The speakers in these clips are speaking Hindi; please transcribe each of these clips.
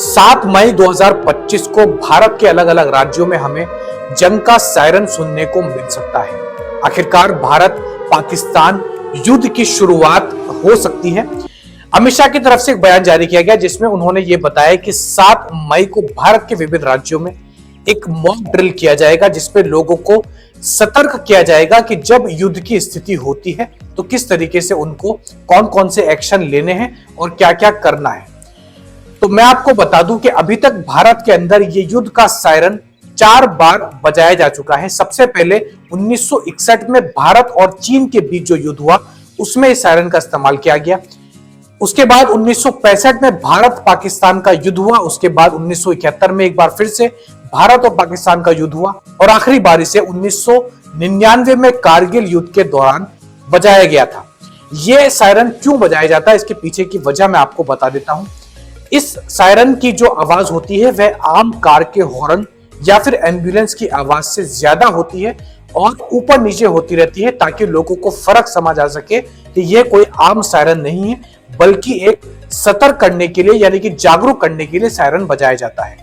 7 मई 2025 को भारत के अलग अलग राज्यों में हमें जंग का सायरन सुनने को मिल सकता है। आखिरकार भारत पाकिस्तान युद्ध की शुरुआत हो सकती है। अमित शाह की तरफ से एक बयान जारी किया गया जिसमें उन्होंने ये बताया कि 7 मई को भारत के विभिन्न राज्यों में एक मॉक ड्रिल किया जाएगा जिसपे लोगों को सतर्क किया जाएगा कि जब युद्ध की स्थिति होती है तो किस तरीके से उनको कौन कौन से एक्शन लेने हैं और क्या क्या करना है। तो मैं आपको बता दूं कि अभी तक भारत के अंदर ये युद्ध का सायरन 4 बार बजाया जा चुका है। सबसे पहले 1961 में भारत और चीन के बीच जो युद्ध हुआ उसमें इस सायरन का इस्तेमाल किया गया। उसके बाद 1965 में भारत पाकिस्तान का युद्ध हुआ। उसके बाद 1971 में एक बार फिर से भारत और पाकिस्तान का युद्ध हुआ और आखिरी बार इसे 1999 में कारगिल युद्ध के दौरान बजाया गया था। यह सायरन क्यों बजाया जाता है, इसके पीछे की वजह मैं आपको बता देता हूं। इस सायरन की जो आवाज होती है वह आम कार के हॉर्न या फिर एम्बुलेंस की आवाज से ज्यादा होती है और ऊपर नीचे होती रहती है ताकि लोगों को फर्क समझ आ सके कि यह कोई आम सायरन नहीं है बल्कि एक सतर्क करने के लिए यानी कि जागरूक करने के लिए सायरन बजाया जाता है।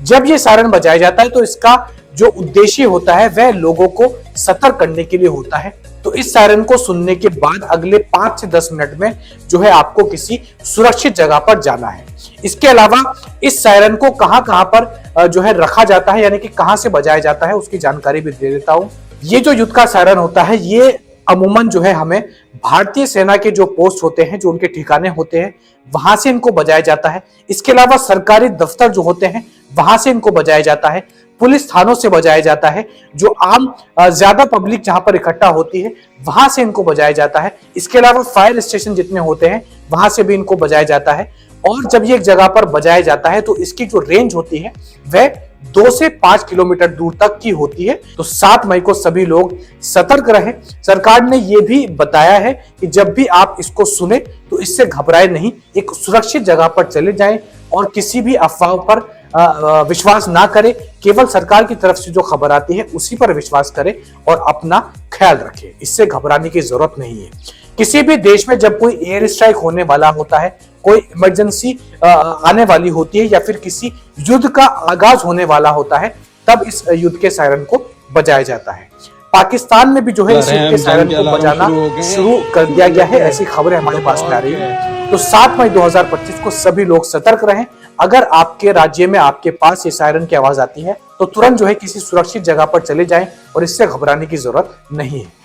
जब यह सायरन बजाया जाता है तो इसका जो उद्देश्य होता है वह लोगों को सतर्क करने के लिए होता है। तो इस सायरन को सुनने के बाद अगले 5 से 10 मिनट में जो है आपको किसी सुरक्षित जगह पर जाना है। इसके अलावा इस सायरन को कहां पर जो है रखा जाता है यानी कि कहां से बजाया जाता है उसकी जानकारी भी दे देता हूं। ये जो युद्ध का सायरन होता है ये अमूमन जो है हमें भारतीय सेना के जो पोस्ट होते हैं जो उनके ठिकाने होते हैं वहां से इनको बजाया जाता है। इसके अलावा सरकारी दफ्तर जो होते हैं वहां से इनको बजाया जाता है। पुलिस थानों से बजाया जाता है। जो आम ज्यादा पब्लिक जहां पर इकट्ठा होती है वहां से इनको बजाया जाता है। इसके अलावा फायर स्टेशन जितने होते हैं वहां से भी इनको बजाया जाता है। और जब ये एक जगह पर बजाया जाता है तो इसकी जो रेंज होती है वह 2 से 5 किलोमीटर दूर तक की होती है। तो 7 मई को सभी लोग सतर्क रहें। सरकार ने यह भी बताया है कि जब भी आप इसको सुने तो इससे घबराए नहीं, एक सुरक्षित जगह पर चले जाएं और किसी भी अफवाह पर विश्वास ना करें। केवल सरकार की तरफ से जो खबर आती है उसी पर विश्वास करें और अपना ख्याल रखें। इससे घबराने की जरूरत नहीं है। किसी भी देश में जब कोई एयर स्ट्राइक होने वाला होता है, कोई इमरजेंसी आने वाली होती है या फिर किसी युद्ध का आगाज होने वाला होता है तब इस युद्ध के सायरन को बजाया जाता है। पाकिस्तान में भी जो है इस युद्ध के सायरन को बजाना शुरू कर दिया गया है, ऐसी खबरें हमारे पास में आ रही है। तो 7 मई 2025 को सभी लोग सतर्क रहें। अगर आपके राज्य में आपके पास ये सायरन की आवाज आती है तो तुरंत जो है किसी सुरक्षित जगह पर चले जाएं और इससे घबराने की जरूरत नहीं है।